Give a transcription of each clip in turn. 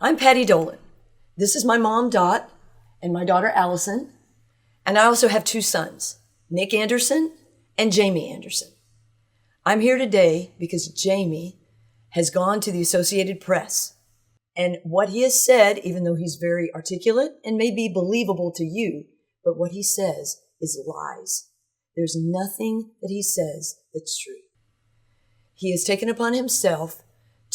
I'm Patti Dolan. This is my mom, Dot, and my daughter, Allison. And I also have two sons, Nick Anderson and Jamey Anderson. I'm here today because Jamey has gone to the Associated Press. And what he has said, even though he's very articulate and may be believable to you, but what he says is lies. There's nothing that he says that's true. He has taken upon himself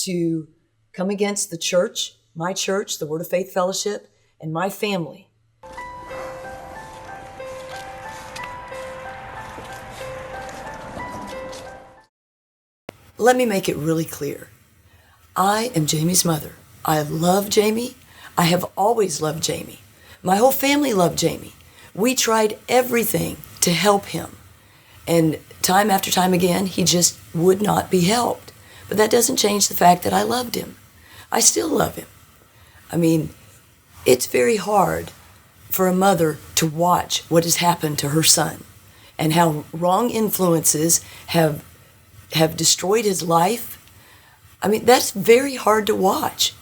to come against the church, my church, the Word of Faith Fellowship, and my family. Let me make it really clear. I am Jamey's mother. I love Jamey. I have always loved Jamey. My whole family loved Jamey. We tried everything to help him. And time after time again, he just would not be helped. But that doesn't change the fact that I loved him. I still love him. I mean, it's very hard for a mother to watch what has happened to her son and how wrong influences have destroyed his life. I mean, that's very hard to watch.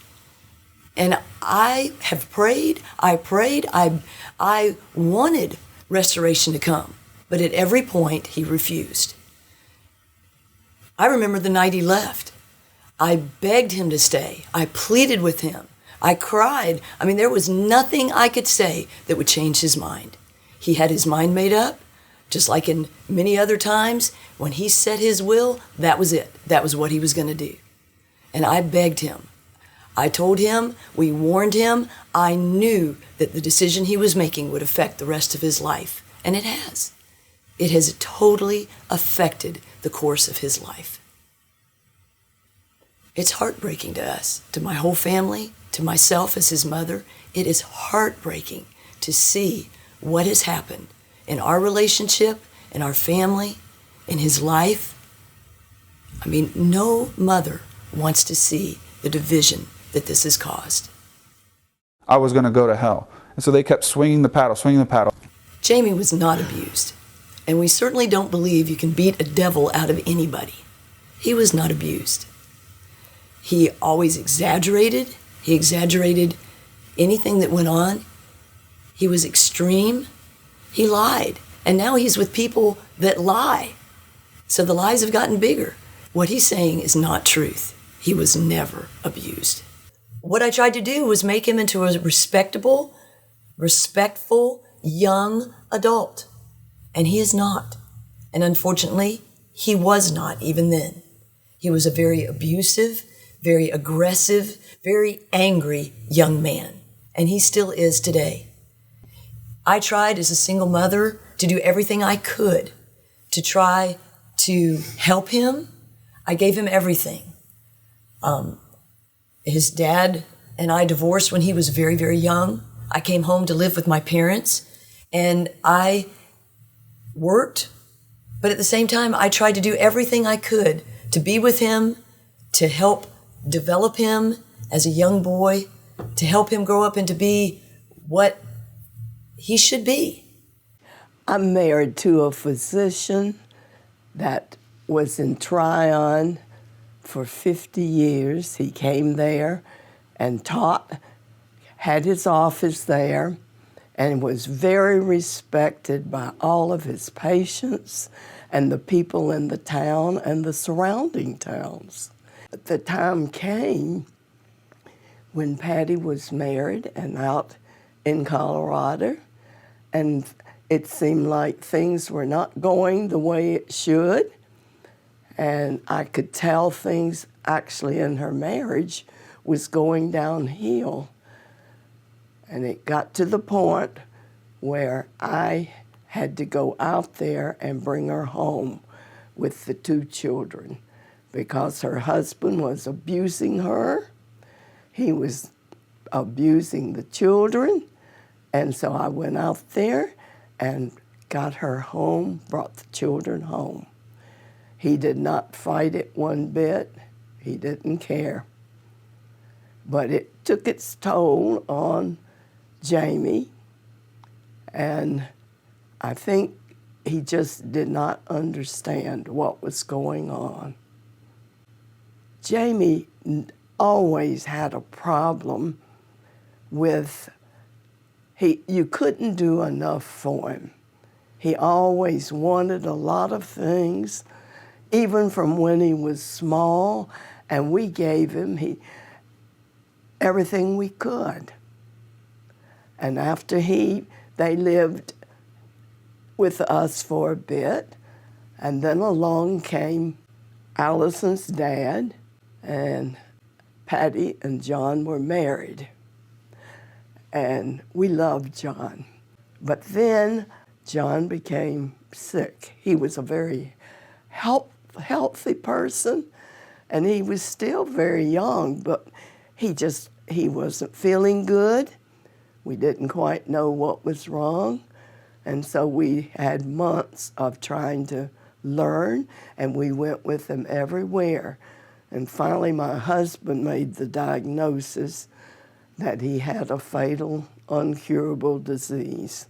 And I have prayed, I wanted restoration to come, but at every point he refused. I remember the night he left. I begged him to stay. I pleaded with him. I cried. I mean, there was nothing I could say that would change his mind. He had his mind made up, just like in many other times. When he set his will, that was it. That was what he was going to do. And I begged him. I told him, we warned him. I knew that the decision he was making would affect the rest of his life. And it has. It has totally affected the course of his life. It's heartbreaking to us, to my whole family, to myself as his mother. It is heartbreaking to see what has happened in our relationship, in our family, in his life. I mean, no mother wants to see the division that this has caused. I was going to go to hell. And so they kept swinging the paddle, swinging the paddle. Jamey was not abused. And we certainly don't believe you can beat a devil out of anybody. He was not abused. He always exaggerated. He exaggerated anything that went on. He was extreme. He lied. And now he's with people that lie. So the lies have gotten bigger. What he's saying is not truth. He was never abused. What I tried to do was make him into a respectable, respectful, young adult. And he is not. And unfortunately, he was not even then. He was a very abusive, very aggressive, very angry young man. And he still is today. I tried as a single mother to do everything I could to try to help him. I gave him everything. His dad and I divorced when he was very, very young. I came home to live with my parents, and I worked, but at the same time, I tried to do everything I could to be with him, to help develop him as a young boy, to help him grow up and to be what he should be. I'm married to a physician that was in Tryon for 50 years. He came there and taught, had his office there, and was very respected by all of his patients and the people in the town and the surrounding towns. The time came when Patti was married and out in Colorado, and it seemed like things were not going the way it should. And I could tell things actually in her marriage was going downhill. And it got to the point where I had to go out there and bring her home with the two children because her husband was abusing her. He was abusing the children. And so I went out there and got her home, brought the children home. He did not fight it one bit. He didn't care. But it took its toll on Jamey, and I think he just did not understand what was going on. Jamey always had a problem with, you couldn't do enough for him. He always wanted a lot of things, even from when he was small, and we gave him everything we could. And after they lived with us for a bit, and then along came Allison's dad, and Patti and John were married. And we loved John. But then John became sick. He was a very healthy person, and he was still very young, but he wasn't feeling good. We didn't quite know what was wrong, and so we had months of trying to learn, and we went with him everywhere. And finally, my husband made the diagnosis that he had a fatal, incurable disease.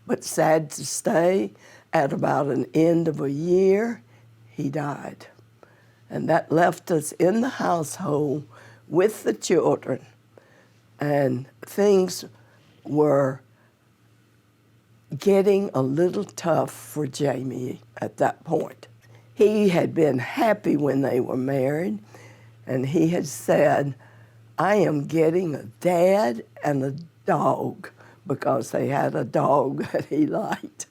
But sad to say, at about an end of a year, he died. And that left us in the household with the children. And things were getting a little tough for Jamey at that point. He had been happy when they were married, and he had said, I am getting a dad and a dog, because they had a dog that he liked.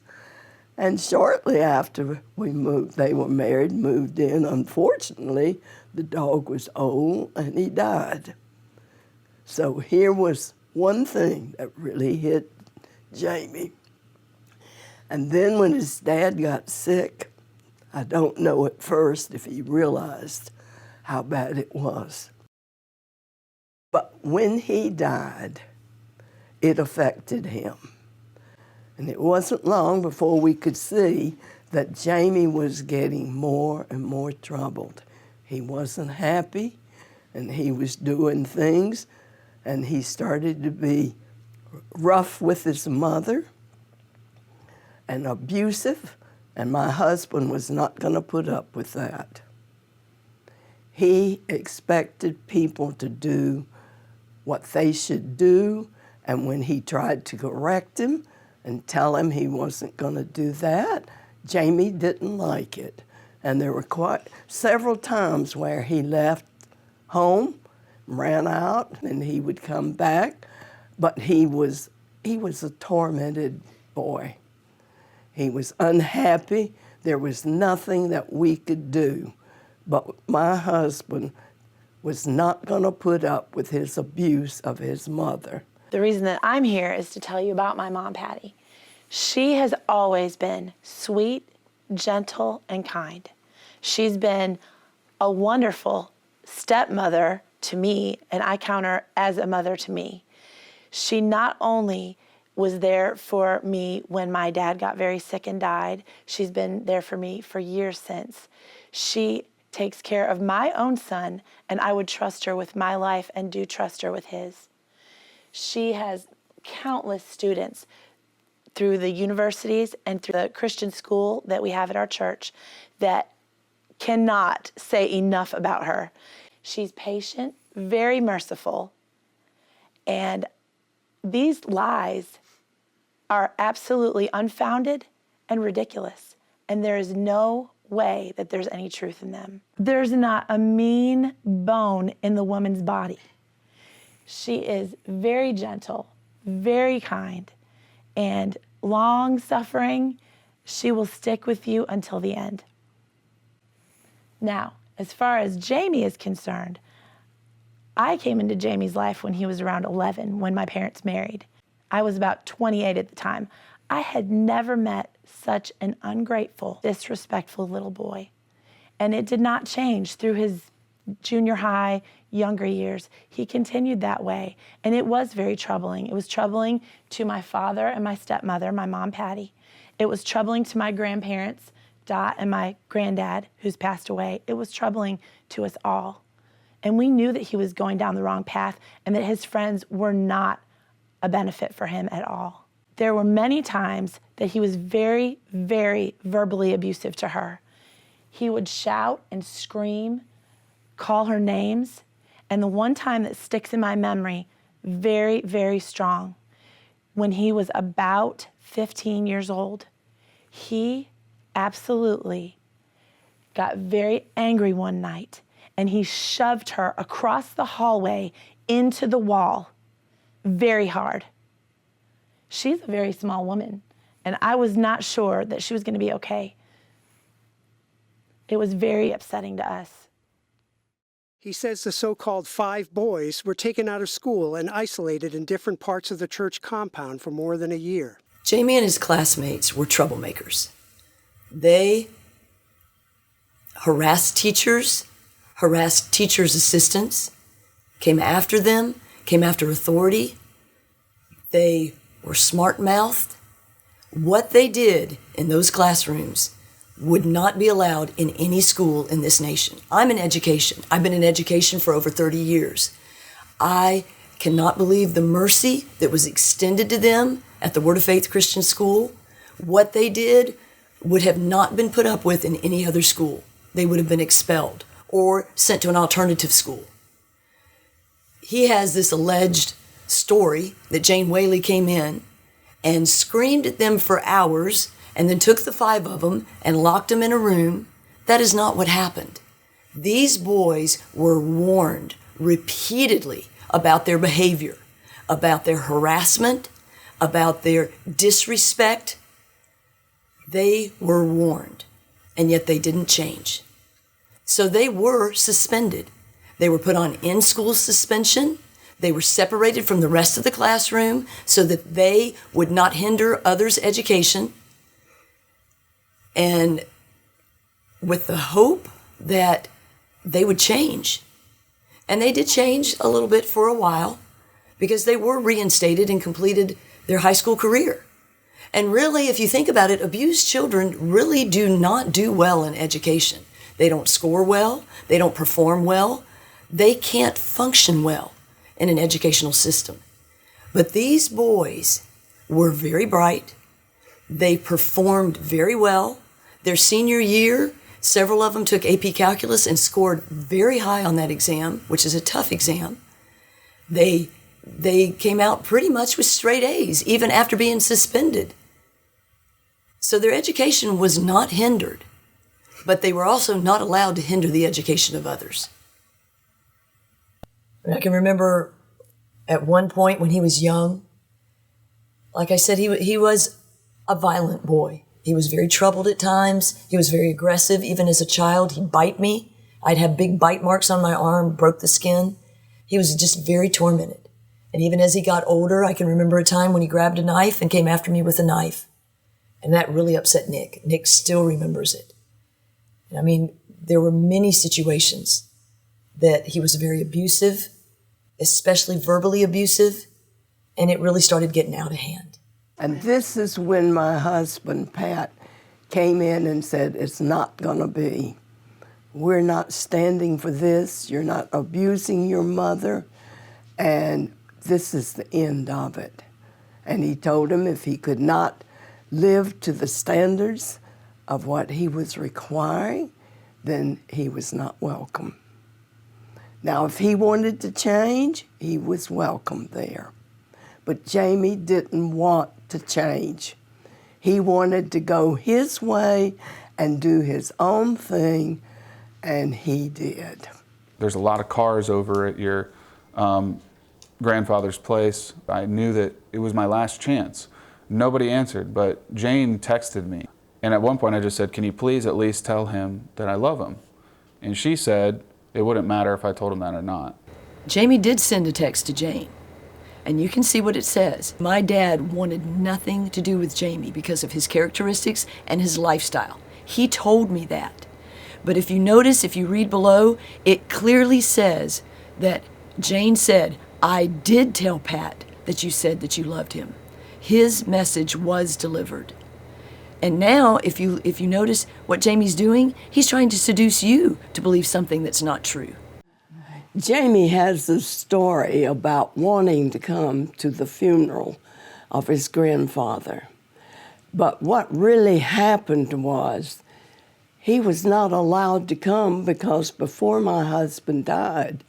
And shortly after they were married, moved in, unfortunately, the dog was old and he died. So here was one thing that really hit Jamey. And then when his dad got sick, I don't know at first if he realized how bad it was. But when he died, it affected him. And it wasn't long before we could see that Jamey was getting more and more troubled. He wasn't happy, and he was doing things, and he started to be rough with his mother and abusive, and my husband was not going to put up with that. He expected people to do what they should do, and when he tried to correct him and tell him he wasn't going to do that, Jamey didn't like it. And there were quite several times where he left home, ran out, and he would come back, but he was a tormented boy. He was unhappy. There was nothing that we could do. But my husband was not going to put up with his abuse of his mother. The reason that I'm here is to tell you about my mom, Patti. She has always been sweet, gentle, and kind. She's been a wonderful stepmother to me, and I count her as a mother to me. She not only was there for me when my dad got very sick and died, she's been there for me for years since. She takes care of my own son, and I would trust her with my life and do trust her with his. She has countless students through the universities and through the Christian school that we have at our church that cannot say enough about her. She's patient, very merciful, and these lies are absolutely unfounded and ridiculous, and there is no way that there's any truth in them. There's not a mean bone in the woman's body. She is very gentle, very kind, and long-suffering. She will stick with you until the end. Now, as far as Jamey is concerned, I came into Jamey's life when he was around 11, when my parents married. I was about 28 at the time. I had never met such an ungrateful, disrespectful little boy. And it did not change through his junior high, younger years. He continued that way, and it was very troubling. It was troubling to my father and my stepmother, my mom, Patti. It was troubling to my grandparents, Dot, and my granddad, who's passed away. It was troubling to us all. And we knew that he was going down the wrong path and that his friends were not a benefit for him at all. There were many times that he was very, very verbally abusive to her. He would shout and scream, call her names, And the one time that sticks in my memory very, very strong, when he was about 15 years old, he absolutely got very angry one night, and he shoved her across the hallway into the wall very hard. She's a very small woman, and I was not sure that she was going to be okay. It was very upsetting to us. He says the so-called 5 boys were taken out of school and isolated in different parts of the church compound for more than a year. Jamey and his classmates were troublemakers. They harassed teachers' assistants, came after them, came after authority. They were smart-mouthed. What they did in those classrooms would not be allowed in any school in this nation. I'm in education. I've been in education for over 30 years. I cannot believe the mercy that was extended to them at the Word of Faith Christian School. What they did would have not been put up with in any other school. They would have been expelled or sent to an alternative school. He has this alleged story that Jane Whaley came in and screamed at them for hours and then took the 5 of them and locked them in a room. That is not what happened. These boys were warned repeatedly about their behavior, about their harassment, about their disrespect. They were warned, and yet they didn't change. So they were suspended. They were put on in-school suspension. They were separated from the rest of the classroom so that they would not hinder others' education, and with the hope that they would change. And they did change a little bit for a while because they were reinstated and completed their high school career. And really, if you think about it, abused children really do not do well in education. They don't score well. They don't perform well. They can't function well in an educational system. But these boys were very bright. They performed very well. Their senior year, several of them took AP Calculus and scored very high on that exam, which is a tough exam. They came out pretty much with straight A's, even after being suspended. So their education was not hindered, but they were also not allowed to hinder the education of others. And I can remember at one point when he was young, like I said, he was a violent boy. He was very troubled at times. He was very aggressive. Even as a child, he'd bite me. I'd have big bite marks on my arm, broke the skin. He was just very tormented. And even as he got older, I can remember a time when he grabbed a knife and came after me with a knife. And that really upset Nick. Nick still remembers it. I mean, there were many situations that he was very abusive, especially verbally abusive, and it really started getting out of hand. And this is when my husband, Pat, came in and said, it's not going to be. We're not standing for this. You're not abusing your mother. And this is the end of it. And he told him if he could not live to the standards of what he was requiring, then he was not welcome. Now, if he wanted to change, he was welcome there. But Jamey didn't want to change. He wanted to go his way and do his own thing, and he did. There's a lot of cars over at your grandfather's place. I knew that it was my last chance. Nobody answered, but Jane texted me. And at one point I just said, can you please at least tell him that I love him? And she said it wouldn't matter if I told him that or not. Jamey did send a text to Jane. And you can see what it says. My dad wanted nothing to do with Jamey because of his characteristics and his lifestyle. He told me that. But if you notice, if you read below, it clearly says that Jane said, I did tell Pat that you said that you loved him. His message was delivered. And now, if you notice what Jamey's doing, he's trying to seduce you to believe something that's not true. Jamey has a story about wanting to come to the funeral of his grandfather. But what really happened was he was not allowed to come because before my husband died,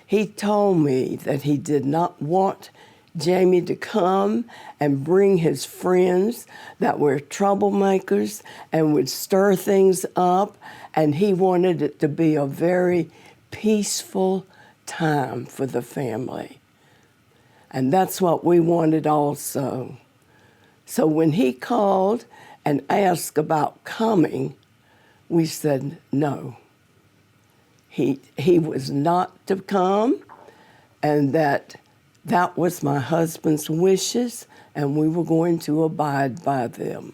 He told me that he did not want Jamey to come and bring his friends that were troublemakers and would stir things up, and he wanted it to be a very peaceful time for the family. And that's what we wanted also. So when he called and asked about coming, we said no. He was not to come, and that was my husband's wishes, and we were going to abide by them.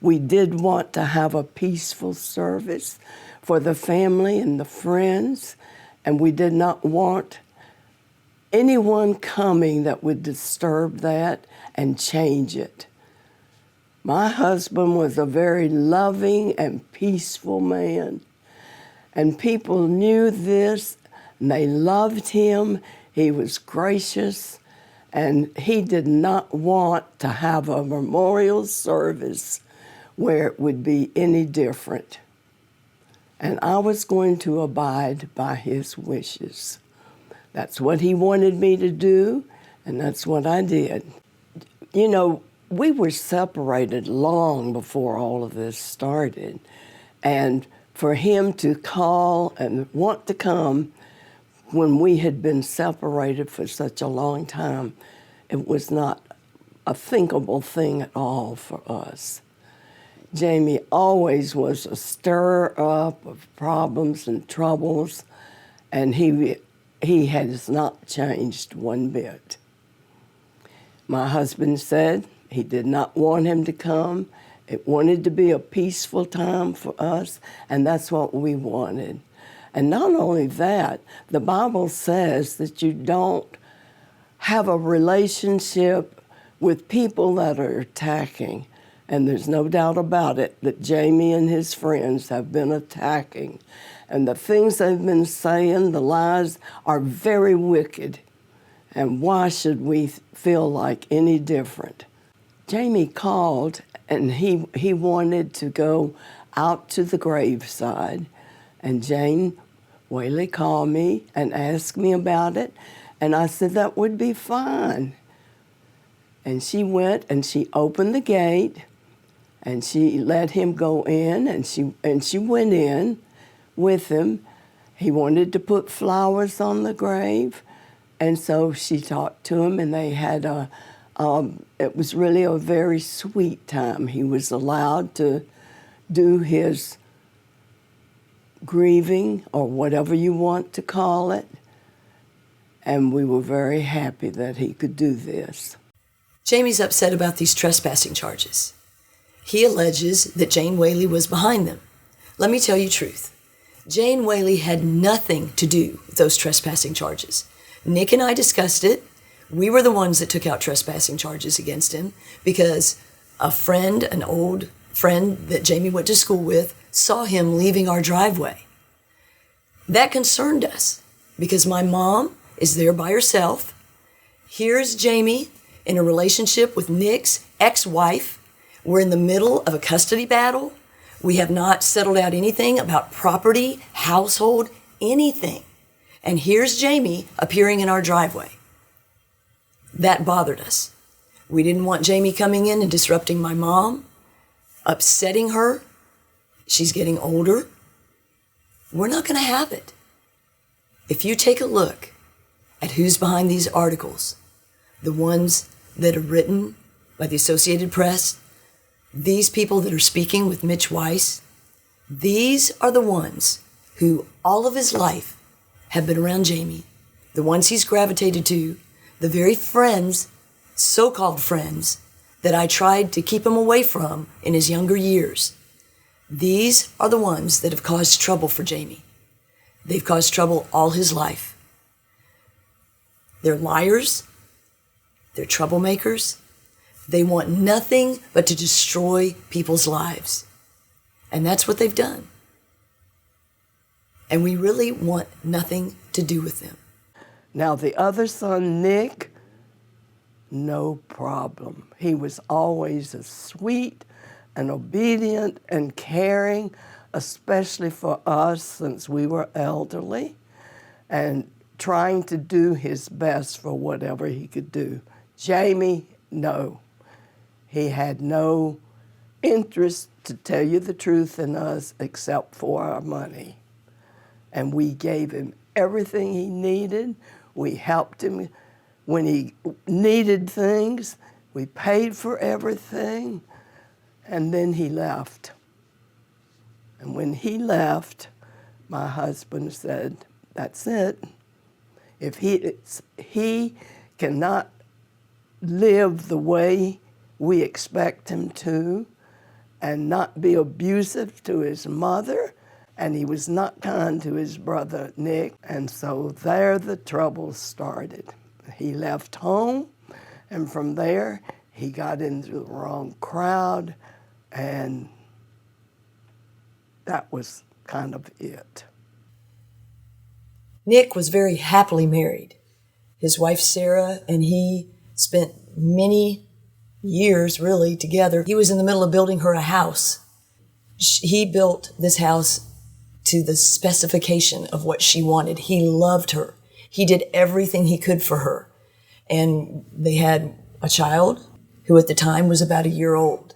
We did want to have a peaceful service for the family and the friends, and we did not want anyone coming that would disturb that and change it. My husband was a very loving and peaceful man, and people knew this, and they loved him. He was gracious, and he did not want to have a memorial service where it would be any different. And I was going to abide by his wishes. That's what he wanted me to do, and that's what I did. You know, we were separated long before all of this started, and for him to call and want to come when we had been separated for such a long time, it was not a thinkable thing at all for us. Jamey always was a stirrer-up of problems and troubles, and he has not changed one bit. My husband said he did not want him to come. It wanted to be a peaceful time for us, and that's what we wanted. And not only that, the Bible says that you don't have a relationship with people that are attacking. And there's no doubt about it that Jamey and his friends have been attacking. And the things they've been saying, the lies, are very wicked. And why should we feel like any different? Jamey called, and he wanted to go out to the graveside. And Jane Whaley called me and asked me about it. And I said that would be fine. And she went and she opened the gate, and she let him go in, and she went in with him. He wanted to put flowers on the grave, and so she talked to him, and they had it was really a very sweet time. He was allowed to do his grieving, or whatever you want to call it, and we were very happy that he could do this. Jamey's upset about these trespassing charges. He alleges that Jane Whaley was behind them. Let me tell you the truth. Jane Whaley had nothing to do with those trespassing charges. Nick and I discussed it. We were the ones that took out trespassing charges against him because a friend, an old friend that Jamey went to school with, saw him leaving our driveway. That concerned us because my mom is there by herself. Here's Jamey in a relationship with Nick's ex-wife. We're in the middle of a custody battle. We have not settled out anything about property, household, anything. And here's Jamey appearing in our driveway. That bothered us. We didn't want Jamey coming in and disrupting my mom, upsetting her. She's getting older. We're not going to have it. If you take a look at who's behind these articles, the ones that are written by the Associated Press, these people that are speaking with Mitch Weiss, these are the ones who all of his life have been around Jamey, the ones he's gravitated to, the very friends, so-called friends, that I tried to keep him away from in his younger years. These are the ones that have caused trouble for Jamey. They've caused trouble all his life. They're liars. They're troublemakers. They want nothing but to destroy people's lives. And that's what they've done. And we really want nothing to do with them. Now, the other son, Nick, no problem. He was always a sweet and obedient and caring, especially for us since we were elderly. And trying to do his best for whatever he could do. Jamey, no. He had no interest, to tell you the truth, in us except for our money. And we gave him everything he needed. We helped him when he needed things. We paid for everything. And then he left. And when he left, my husband said, that's it. If he cannot live the way we expect him to and not be abusive to his mother, and he was not kind to his brother Nick, and so there the trouble started. He left home, and from there he got into the wrong crowd, and that was kind of it. Nick was very happily married. His wife Sarah and he spent many years really together. He was in the middle of building her a house. He built this house to the specification of what she wanted. He loved her. He did everything he could for her. And they had a child who at the time was about a year old.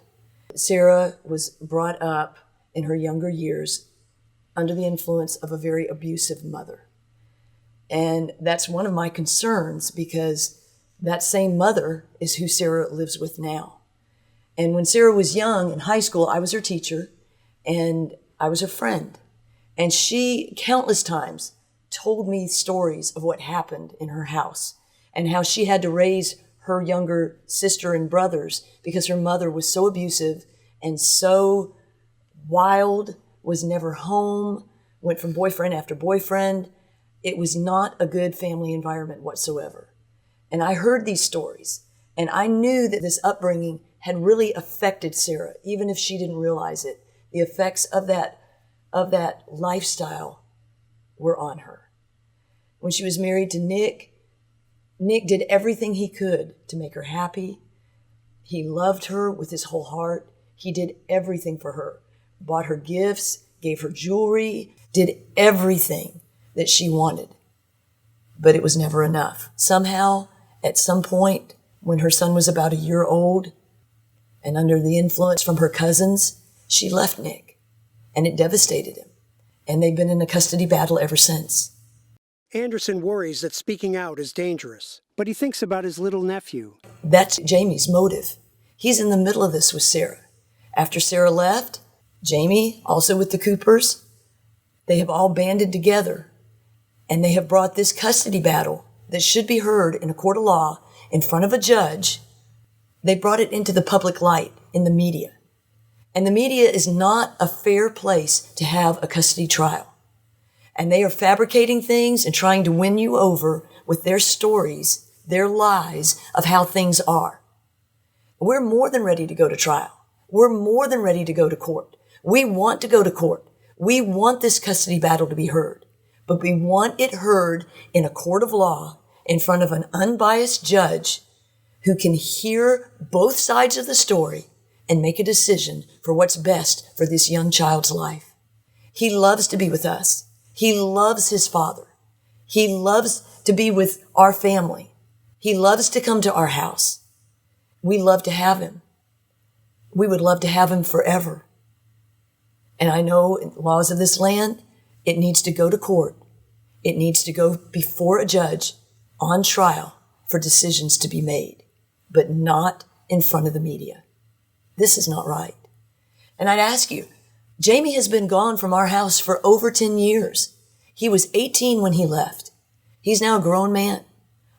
Sarah was brought up in her younger years under the influence of a very abusive mother. And that's one of my concerns, because that same mother is who Sarah lives with now. And when Sarah was young in high school, I was her teacher and I was her friend. And she countless times told me stories of what happened in her house and how she had to raise her younger sister and brothers because her mother was so abusive and so wild, was never home, went from boyfriend after boyfriend. It was not a good family environment whatsoever. And I heard these stories, and I knew that this upbringing had really affected Sarah, even if she didn't realize it. The effects of that lifestyle were on her. When she was married to Nick, Nick did everything he could to make her happy. He loved her with his whole heart. He did everything for her, bought her gifts, gave her jewelry, did everything that she wanted. But it was never enough. Somehow, at some point, when her son was about a year old, and under the influence from her cousins, she left Nick, and it devastated him. And they've been in a custody battle ever since. Anderson worries that speaking out is dangerous, but he thinks about his little nephew. That's Jamey's motive. He's in the middle of this with Sarah. After Sarah left, Jamey, also with the Coopers, they have all banded together, and they have brought this custody battle that should be heard in a court of law in front of a judge. They brought it into the public light in the media. And the media is not a fair place to have a custody trial. And they are fabricating things and trying to win you over with their stories, their lies of how things are. We're more than ready to go to trial. We're more than ready to go to court. We want to go to court. We want this custody battle to be heard. But we want it heard in a court of law in front of an unbiased judge who can hear both sides of the story and make a decision for what's best for this young child's life. He loves to be with us. He loves his father. He loves to be with our family. He loves to come to our house. We love to have him. We would love to have him forever. And I know in the laws of this land, it needs to go to court. It needs to go before a judge on trial for decisions to be made, but not in front of the media. This is not right. And I'd ask you, Jamey has been gone from our house for over 10 years. He was 18 when he left. He's now a grown man.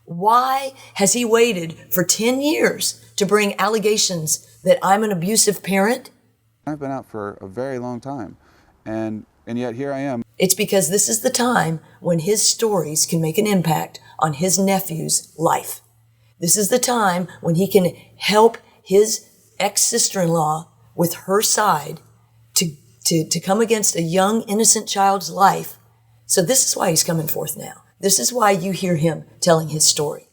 Why has he waited for 10 years to bring allegations that I'm an abusive parent? I've been out for a very long time, and yet here I am. It's because this is the time when his stories can make an impact on his nephew's life. This is the time when he can help his ex-sister-in-law with her side to come against a young, innocent child's life. So this is why he's coming forth now. This is why you hear him telling his story.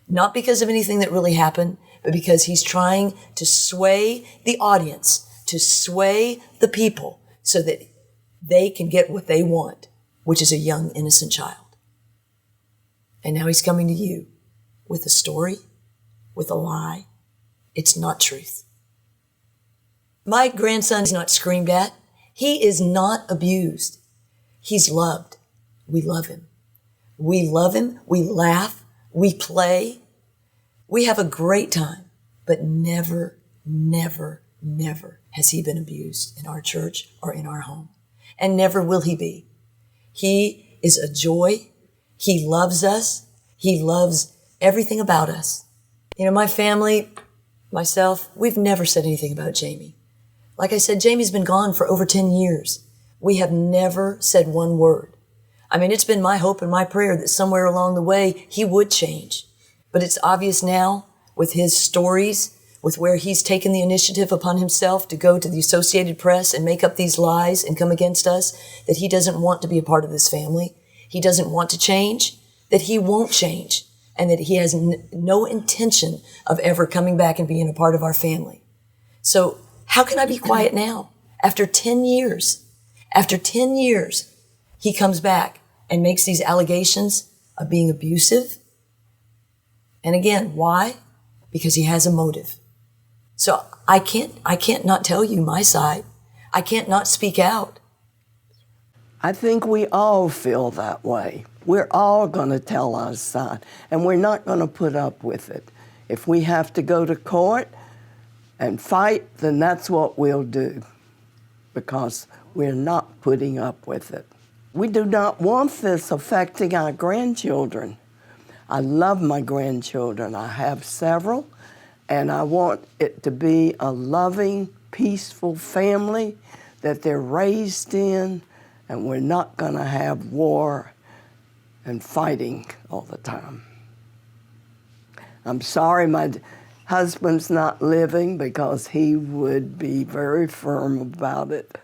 Not because of anything that really happened, but because he's trying to sway the audience, to sway the people so that they can get what they want, which is a young, innocent child. And now he's coming to you with a story, with a lie. It's not truth. My grandson is not screamed at. He is not abused. He's loved. We love him. We love him. We laugh. We play. We have a great time. But never, never, never has he been abused in our church or in our home. And never will he be. He is a joy. He loves us. He loves everything about us. You know, my family, myself, we've never said anything about Jamey. Like I said, Jamey's been gone for over 10 years. We have never said one word. I mean, it's been my hope and my prayer that somewhere along the way he would change. But it's obvious now with his stories, with where he's taken the initiative upon himself to go to the Associated Press and make up these lies and come against us, that he doesn't want to be a part of this family. He doesn't want to change, that he won't change, and that he has no intention of ever coming back and being a part of our family. So how can I be quiet now? After 10 years, he comes back and makes these allegations of being abusive. And again, why? Because he has a motive. So I can't not tell you my side. I can't not speak out. I think we all feel that way. We're all going to tell our side, and we're not going to put up with it. If we have to go to court and fight, then that's what we'll do, because we're not putting up with it. We do not want this affecting our grandchildren. I love my grandchildren. I have several, and I want it to be a loving, peaceful family that they're raised in, and we're not going to have war and fighting all the time. I'm sorry my husband's not living, because he would be very firm about it.